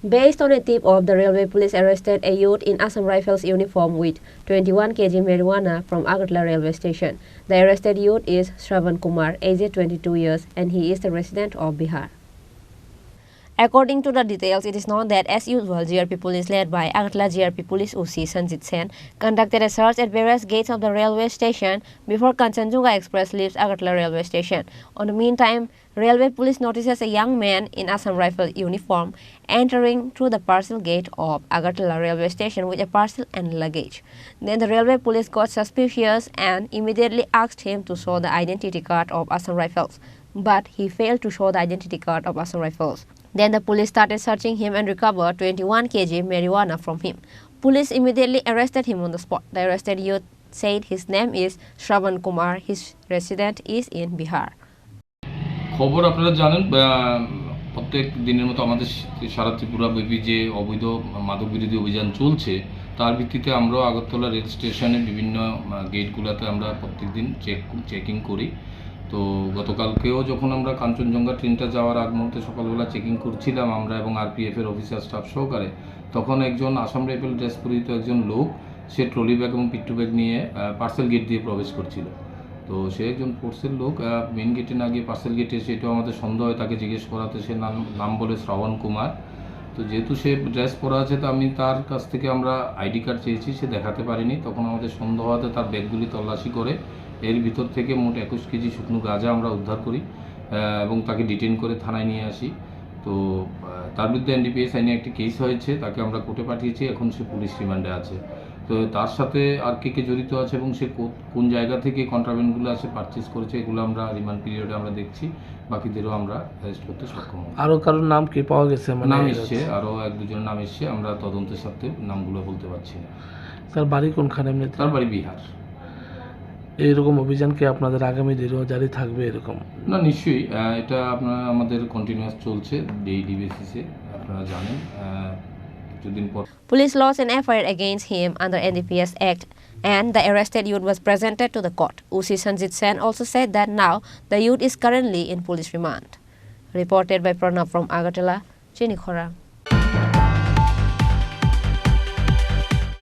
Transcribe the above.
Based on a tip of the railway police arrested a youth in Assam Rifles uniform with 21 kg marijuana from Agartala railway station. The arrested youth is Shravan Kumar, aged 22 years, and he is the resident of Bihar. According to the details, it is known that as usual, GRP police led by Agartala GRP police OC Sanjit Sen conducted a search at various gates of the railway station before Kanchenjunga Express leaves Agartala railway station. On the meantime, railway police notices a young man in Assam Rifle uniform entering through the parcel gate of Agartala railway station with a parcel and luggage. Then the railway police got suspicious and immediately asked him to show the identity card of Assam Rifles, but he failed to show the identity card of Assam Rifles. Then the police started searching him and recovered 21 kg marijuana from him. Police immediately arrested him on the spot. The arrested youth said his name is Shravan Kumar. His resident is in Bihar. খবর আপনারা জানেন প্রত্যেক দিনের মতো আমাদের সারা ত্রিপুরা ব্যাপী যে অবৈধ মাদক বিরোধী অভিযান চলছে তার ভিত্তিতে আমরা আগরতলা রেল স্টেশনে বিভিন্ন গেটগুলোতে আমরা প্রত্যেকদিন চেকিং করি। তো গতকালকেও যখন আমরা কাঞ্চনজঙ্ঘা ট্রেনটা যাওয়ার আগ মুহূর্তে সকালবেলা চেকিং করছিলাম আমরা এবং আরপিএফ এর অফিসার স্টাফ সহকারে, তখন একজন আসাম রাইফেল ড্রেস পরিহিত একজন লোক সে ট্রলি ব্যাগ এবং পিট্টু ব্যাগ নিয়ে পার্সেল গেট দিয়ে প্রবেশ করছিল। তো সে একজন ফোর্সের লোক মেন গেটে না গিয়ে পার্সেল গেটে সেটাও আমাদের সন্দেহ হয়, তাকে জিজ্ঞেস করাতে সে নাম বলে শ্রাবণ কুমার। তো যেহেতু সে ড্রেস পরা আছে তো আমি তার কাছ থেকে আমরা আইডি কার্ড চেয়েছি, সে দেখাতে পারেনি। তখন আমাদের সন্দেহ হতে তার ব্যাগগুলি তল্লাশি করে এর ভিতর থেকে মোট 21 কেজি শুকনো গাঁজা আমরা উদ্ধার করি এবং তাকে ডিটেইন করে থানায় নিয়ে আসি। তো তার বিরুদ্ধে এনডিপিএস আইনে একটি কেস হয়েছে, তাকে আমরা কোর্টে পাঠিয়েছি, এখন সে পুলিশ রিমান্ডে আছে। তো তার সাথে আর কে জড়িত আছে এবং সে কোন জায়গা থেকে কন্ট্রাব্যান্ডগুলো আছে পারচেস করেছে এগুলো আমরা রিমান্ড পিরিয়ডে আমরা দেখছি, বাকিদেরও আমরা অ্যারেস্ট করতে সক্ষম হব। আরও কারোর নাম কি পাওয়া গেছে? নাম এসছে, আরও 1-2জনের নাম এসছে, আমরা তদন্তের সাথে নামগুলো বলতে পারছি না। তার বাড়ি কোনখানে? তার বাড়ি বিহার। এইরকম অভিযান কি আপনাদের আগামী দিনেও জারি থাকবে এরকম? না, নিশ্চয়ই এটা আমাদের কন্টিনিউয়াস চলছে ডেইলি বেসিসে, আপনারা জানেন। Police lodged an FIR against him under NDPS Act and the arrested youth was presented to the court. OC Sanjit Sen also said that now the youth is currently in police remand. Reported by Pranav from Agartala, Chini Khorang.